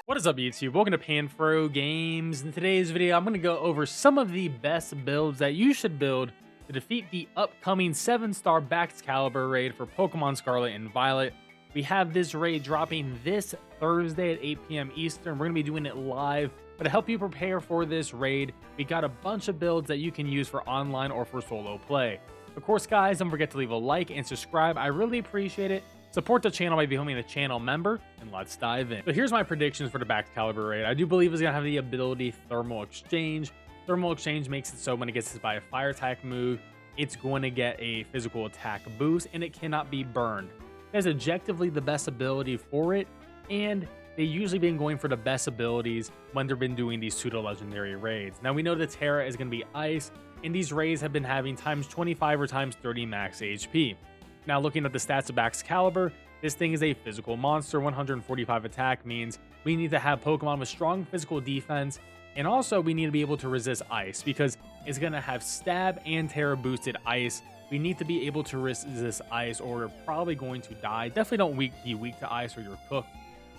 What is up, YouTube? Welcome to PanFro Games. In today's video, I'm going to go over some of the best builds that you should build to defeat the upcoming 7-star Baxcalibur raid for Pokemon Scarlet and Violet. We have this raid dropping this Thursday at 8 p.m. Eastern. We're going to be doing it live. But to help you prepare for this raid, we got a bunch of builds that you can use for online or for solo play. Of course, guys, don't forget to leave a like and subscribe. I really appreciate it. Support the channel by becoming a channel member, and let's dive in. So here's my predictions for the Baxcalibur raid. I do believe it's going to have the ability Thermal Exchange. Thermal Exchange makes it so when it gets hit by a fire attack move, it's going to get a physical attack boost, and it cannot be burned. It has objectively the best ability for it, and they've usually been going for the best abilities when they've been doing these pseudo-legendary raids. Now, we know the Terra is going to be Ice, and these raids have been having times 25 or times 30 max HP. Now, looking at the stats of Baxcalibur, this thing is a physical monster. 145 attack means we need to have Pokemon with strong physical defense, and also we need to be able to resist ice because it's going to have stab and terra boosted ice. We need to be able to resist ice or we're probably going to die. Definitely don't be weak to ice or you're cooked.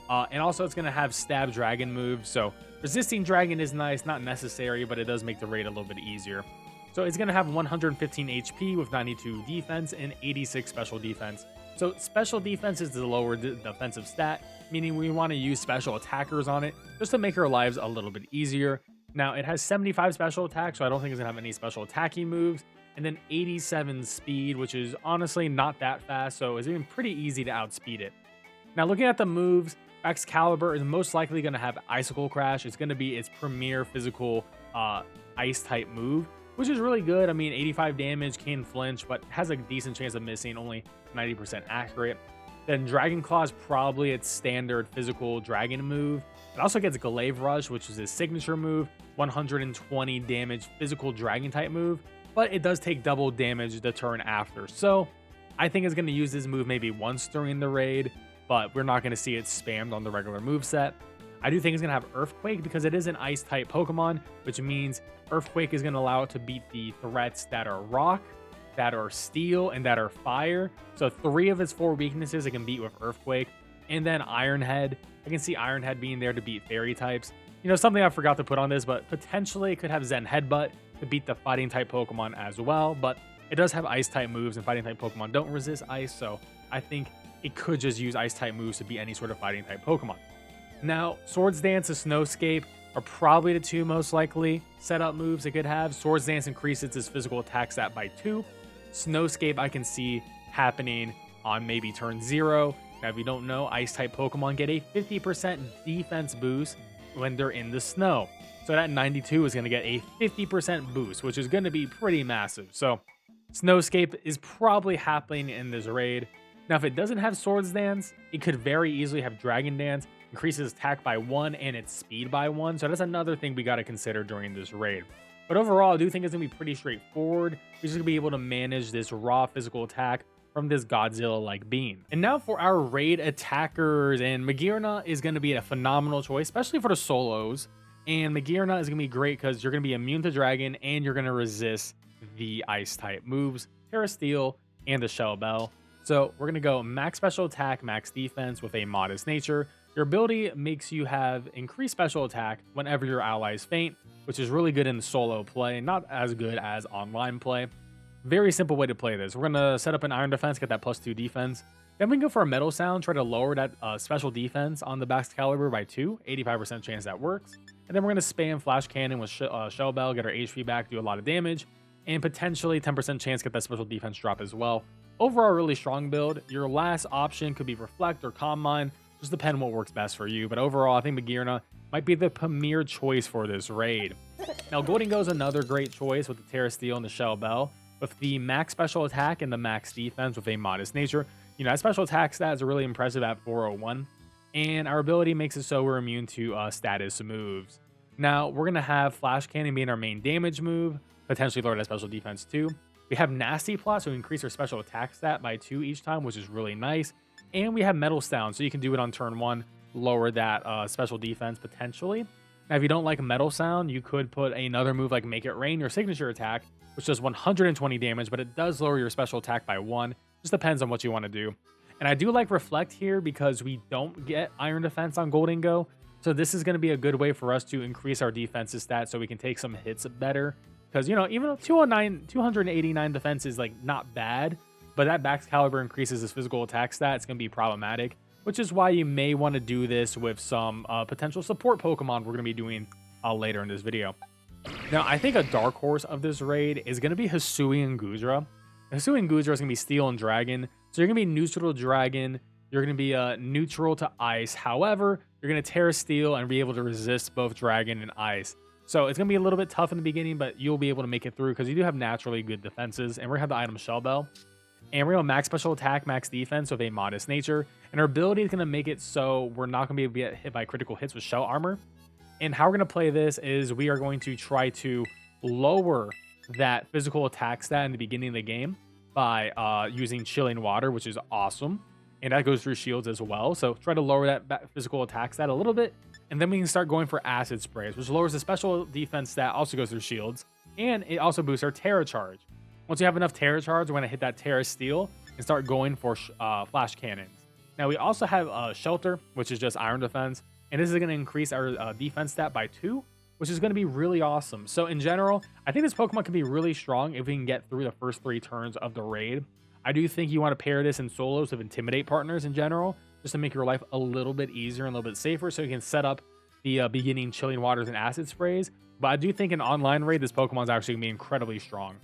And also it's going to have stab dragon moves, so resisting dragon is nice, not necessary, but it does make the raid a little bit easier. So it's going to have 115 HP with 92 defense and 86 special defense. So special defense is the lower defensive stat, meaning we want to use special attackers on it just to make our lives a little bit easier. Now, it has 75 special attack, so I don't think it's going to have any special attacking moves. And then 87 speed, which is honestly not that fast, so it's even pretty easy to outspeed it. Now, looking at the moves, Baxcalibur is most likely going to have Icicle Crash. It's going to be its premier physical ice-type move, which is really good. I mean, 85 damage, can flinch, but has a decent chance of missing, only 90% accurate. Then Dragon Claw is probably its standard physical dragon move. It also gets Glaive Rush, which is his signature move, 120 damage physical dragon type move, but it does take double damage the turn after. So I think it's going to use this move maybe once during the raid, but we're not going to see it spammed on the regular moveset. I do think it's going to have Earthquake because it is an ice type Pokemon, which means Earthquake is going to allow it to beat the threats that are rock, that are steel, and that are fire. So 3 of its 4 weaknesses it can beat with Earthquake. And then Iron Head. I can see Iron Head being there to beat fairy types. You know, something I forgot to put on this, but potentially it could have Zen Headbutt to beat the fighting type Pokemon as well. But it does have ice type moves, and fighting type Pokemon don't resist ice. So I think it could just use ice type moves to beat any sort of fighting type Pokemon. Now, Swords Dance and Snowscape are probably the 2 most likely setup moves it could have. Swords Dance increases its physical attack stat by 2. Snowscape I can see happening on maybe turn 0. Now, if you don't know, Ice-type Pokemon get a 50% defense boost when they're in the snow. So that 92 is going to get a 50% boost, which is going to be pretty massive. So Snowscape is probably happening in this raid. Now, if it doesn't have Swords Dance, it could very easily have Dragon Dance, increases attack by 1 and its speed by 1. So that's another thing we got to consider during this raid. But overall, I do think it's going to be pretty straightforward. We're just going to be able to manage this raw physical attack from this Godzilla-like being. And now for our raid attackers, and Magearna is going to be a phenomenal choice, especially for the solos. And Magearna is going to be great because you're going to be immune to Dragon and you're going to resist the Ice-type moves, Terra Steel, and the Shell Bell. So we're going to go max special attack, max defense with a modest nature. Your ability makes you have increased special attack whenever your allies faint, which is really good in solo play, not as good as online play. Very simple way to play this. We're going to set up an Iron Defense, get that +2 defense. Then we can go for a Metal Sound, try to lower that special defense on the Baxcalibur by 2, 85% chance that works. And then we're going to spam Flash Cannon with Shell Bell, get our HP back, do a lot of damage, and potentially 10% chance get that special defense drop as well. Overall, really strong build. Your last option could be Reflect or Calm Mind. Just depend what works best for you. But overall, I think Magearna might be the premier choice for this raid. Now, Gholdengo is another great choice with the Terra Steel and the Shell Bell. With the max special attack and the max defense with a modest nature. You know, that special attack stat is really impressive at 401. And our ability makes it so we're immune to status moves. Now, we're going to have Flash Cannon being our main damage move. Potentially lower that special defense too. We have Nasty Plot, so increase our special attack stat by 2 each time, which is really nice. And we have Metal Sound, so you can do it on turn 1, lower that special defense potentially. Now, if you don't like Metal Sound, you could put another move like Make It Rain, your signature attack, which does 120 damage, but it does lower your special attack by 1. Just depends on what you want to do. And I do like Reflect here because we don't get Iron Defense on Gholdengo. So this is going to be a good way for us to increase our defensive stats so we can take some hits better. Because, you know, even though 289 defense is like not bad, but that Baxcalibur increases his physical attack stat, it's going to be problematic, which is why you may want to do this with some potential support Pokemon we're going to be doing later in this video. Now, I think a dark horse of this raid is going to be Hisui and Gudra. Hisui and Gudra is going to be Steel and Dragon. So you're going to be neutral to Dragon. You're going to be neutral to Ice. However, you're going to Terra Steel and be able to resist both Dragon and Ice. So it's going to be a little bit tough in the beginning, but you'll be able to make it through because you do have naturally good defenses. And we're going to have the item Shell Bell. And we're going to max special attack, max defense with a modest nature. And our ability is going to make it so we're not going to be able to get hit by critical hits with Shell Armor. And how we're going to play this is we are going to try to lower that physical attack stat in the beginning of the game by using Chilling Water, which is awesome. And that goes through shields as well. So try to lower that physical attack stat a little bit. And then we can start going for Acid Sprays, which lowers the special defense stat, also goes through shields. And it also boosts our Terra Charge. Once you have enough Terra Charge, we're going to hit that Terra Steel and start going for Flash Cannons. Now, we also have Shelter, which is just Iron Defense. And this is going to increase our defense stat by 2, which is going to be really awesome. So in general, I think this Pokemon can be really strong if we can get through the first 3 turns of the raid. I do think you want to pair this in solos with Intimidate partners in general, just to make your life a little bit easier and a little bit safer so you can set up the beginning Chilling Waters and Acid Sprays. But I do think in online raid, this Pokemon is actually going to be incredibly strong.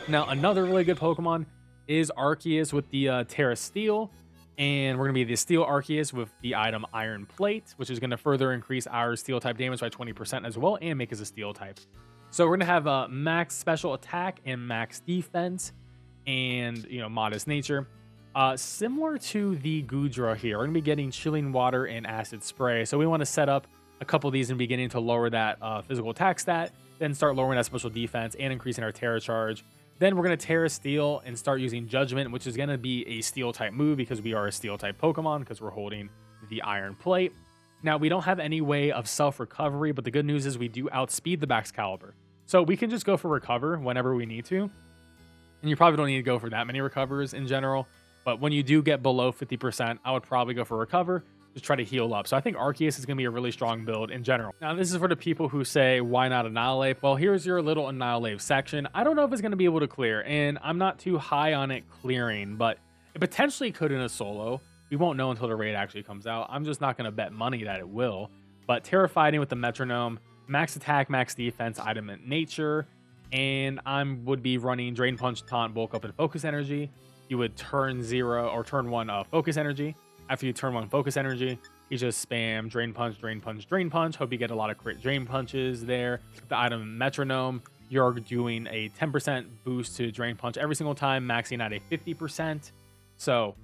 Now, another really good Pokemon is Arceus with the Terra Steel. And we're going to be the Steel Arceus with the item Iron Plate, which is going to further increase our Steel type damage by 20% as well and make us a Steel type. So we're going to have max special attack and max defense and, you know, modest nature. Similar to the Gudra here, we're going to be getting Chilling Water and Acid Spray. So we want to set up a couple of these in the beginning to lower that physical attack stat, then start lowering that special defense and increasing our Terra Charge. Then we're going to Terra Steel and start using Judgment, which is going to be a Steel type move because we are a Steel type Pokemon because we're holding the Iron Plate. Now, we don't have any way of self-recovery, but the good news is we do outspeed the Baxcalibur. So we can just go for Recover whenever we need to. And you probably don't need to go for that many Recovers in general. But when you do get below 50%, I would probably go for Recover. Just try to heal up. So I think Arceus is going to be a really strong build in general. Now, this is for the people who say, why not Annihilate? Well, here's your little Annihilate section. I don't know if it's going to be able to clear, and I'm not too high on it clearing, but it potentially could in a solo. We won't know until the raid actually comes out. I'm just not going to bet money that it will. But Terra Fighting with the Metronome, max attack, max defense, item in nature, and I would be running Drain Punch, Taunt, Bulk Up, and Focus Energy. You would turn 0 or turn 1 Focus Energy. After you turn 1 Focus Energy, you just spam Drain Punch, Drain Punch, Drain Punch. Hope you get a lot of crit Drain Punches there. The item Metronome, you're doing a 10% boost to Drain Punch every single time, maxing at a 50%. So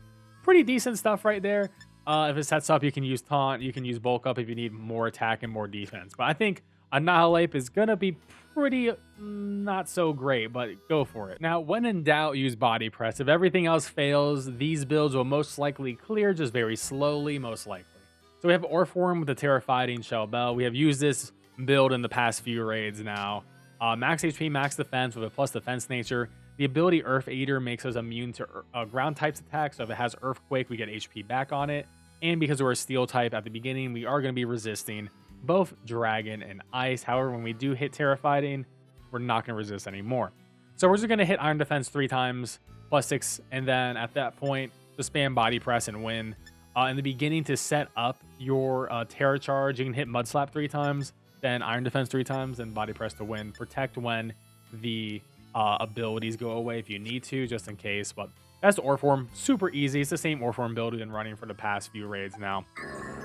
pretty decent stuff right there. If it sets up, you can use Taunt, you can use Bulk Up if you need more attack and more defense. But I think Annihilate is going to be pretty not so great, but go for it. Now, when in doubt, use Body Press. If everything else fails, these builds will most likely clear, just very slowly, most likely. So we have Orpform with the Terra Fighting Shell Bell. We have used this build in the past few raids now. Max HP, max defense with a plus defense nature. The ability Earth Eater makes us immune to ground types attacks. So if it has Earthquake, we get HP back on it. And because we're a Steel type at the beginning, we are going to be resisting both Dragon and Ice. However, when we do hit Terra Fighting, we're not going to resist anymore. So we're just going to hit Iron Defense 3 times, plus 6, and then at that point, just spam Body Press and win. In the beginning, to set up your Terra Charge, you can hit Mud Slap 3 times, then Iron Defense 3 times, and Body Press to win. Protect when the abilities go away if you need to, just in case. But that's the Orpform. Super easy. It's the same Orpform build we've been running for the past few raids now.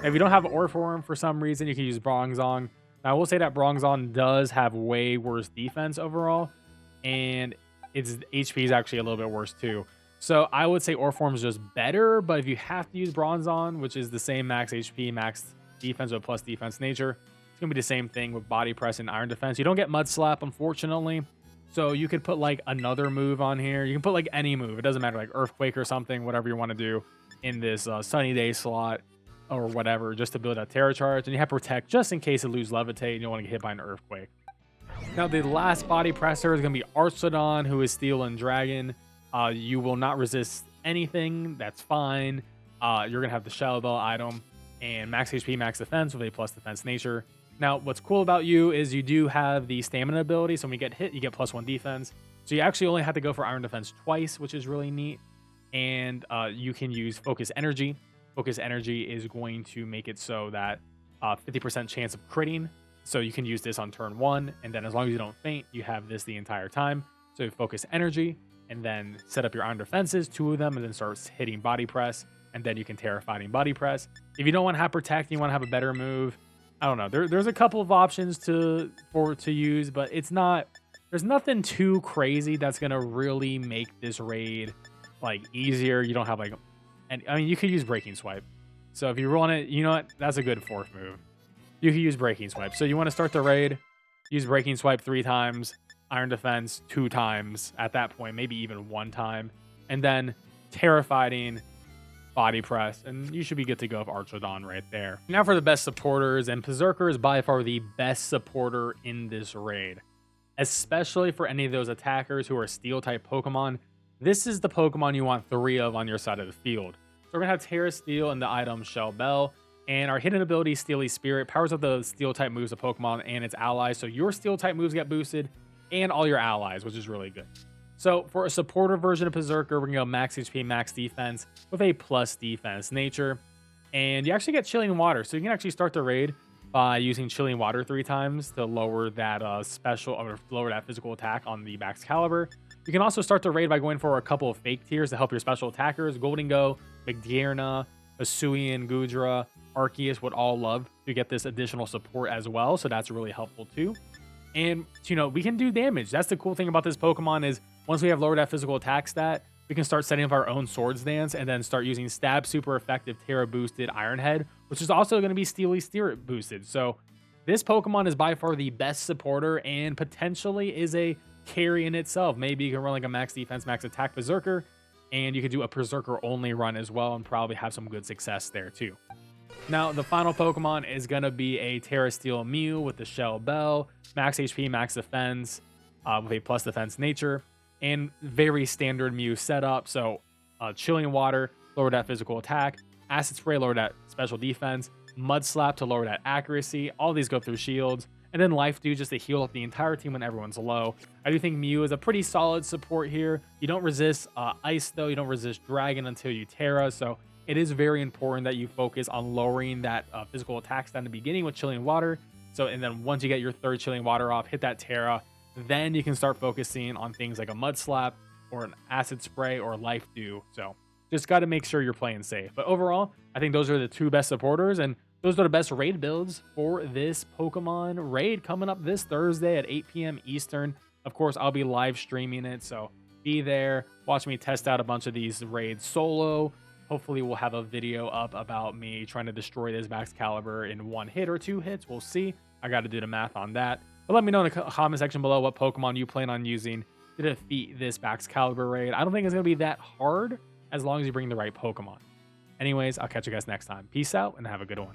If you don't have Orpform for some reason, you can use Bronzong. Now, I will say that Bronzong does have way worse defense overall, and its HP is actually a little bit worse too. So I would say Orpform is just better, but if you have to use Bronzong, which is the same max HP, max defense with plus defense nature, it's going to be the same thing with Body Press and Iron Defense. You don't get Mud Slap, unfortunately. So you could put like another move on here. You can put like any move. It doesn't matter, like Earthquake or something, whatever you want to do in this Sunny Day slot or whatever, just to build a Terra Charge. And you have Protect just in case it lose Levitate and you don't want to get hit by an Earthquake. Now, the last Body Presser is going to be Arceus, who is Steel and Dragon. You will not resist anything. That's fine. You're going to have the Shell Bell item. and max HP, max defense with a plus defense nature. Now, what's cool about you is you do have the stamina ability. So when you get hit, you get +1 defense. So you actually only have to go for iron defense twice, which is really neat. And you can use focus energy. Focus energy is going to make it so that 50% chance of critting. So you can use this on turn 1, and then as long as you don't faint, you have this the entire time. So you focus energy, and then set up your iron defenses, 2 of them, and then start hitting body press, and then you can Terra Fighting body press. If you don't want to have protect, you want to have a better move. I don't know. There's a couple of options to use, but there's nothing too crazy that's gonna really make this raid like easier. You don't have like, and I mean you could use Breaking Swipe. So if you roll on it, you know what? That's a good 4th move. You can use Breaking Swipe. So you want to start the raid, use Breaking Swipe 3 times, Iron Defense 2 times at that point, maybe even 1 time, and then Terra Fighting, body press, and you should be good to go with Archodon right there. Now for the best supporters, and Berserker is by far the best supporter in this raid, especially for any of those attackers who are Steel type Pokemon. This is the Pokemon you want 3 of on your side of the field. So we're gonna have Terra Steel and the item Shell Bell. And our hidden ability, Steely Spirit, powers up the Steel-type moves of Pokemon and its allies. So your Steel-type moves get boosted, and all your allies, which is really good. So for a supporter version of Berserker, we're going to go max HP, max defense, with a plus defense nature. And you actually get Chilling Water. So you can actually start the raid by using Chilling Water 3 times to lower that lower that physical attack on the Baxcalibur. You can also start the raid by going for a couple of fake tiers to help your special attackers. Golden Go, Magdierna, Hisuian, Gudra, Arceus would all love to get this additional support as well, so that's really helpful too. And we can do damage. That's the cool thing about this Pokemon is once we have lowered that physical attack stat, we can start setting up our own Swords Dance and then start using Stab super effective Terra boosted Iron Head, which is also going to be Steely Spirit boosted. So this Pokemon is by far the best supporter and potentially is a carry in itself. Maybe you can run like a max defense, max attack Berserker, and you could do a Berserker only run as well and probably have some good success there too. Now, the final Pokemon is going to be a Terra Steel Mew with the Shell Bell, max HP, max defense, with a plus defense nature, and very standard Mew setup. So, Chilling Water, lower that physical attack, Acid Spray, lower that special defense, Mud Slap to lower that accuracy. All these go through shields, and then Life Dew just to heal up the entire team when everyone's low. I do think Mew is a pretty solid support here. You don't resist Ice, though. You don't resist Dragon until you Terra, so it is very important that you focus on lowering that physical attack stat in the beginning with Chilling Water. So, and then once you get your 3rd Chilling Water off, hit that Terra, then you can start focusing on things like a Mud Slap or an Acid Spray or Life Dew. So just got to make sure you're playing safe. But overall, I think those are the 2 best supporters, and those are the best raid builds for this Pokemon raid coming up this Thursday at 8 p.m. Eastern. Of course, I'll be live streaming it, so be there. Watch me test out a bunch of these raids solo. Hopefully we'll have a video up about me trying to destroy this Baxcalibur in 1 hit or 2 hits. We'll see. I got to do the math on that. But let me know in the comment section below what Pokemon you plan on using to defeat this Baxcalibur raid. I don't think it's going to be that hard as long as you bring the right Pokemon. Anyways, I'll catch you guys next time. Peace out and have a good one.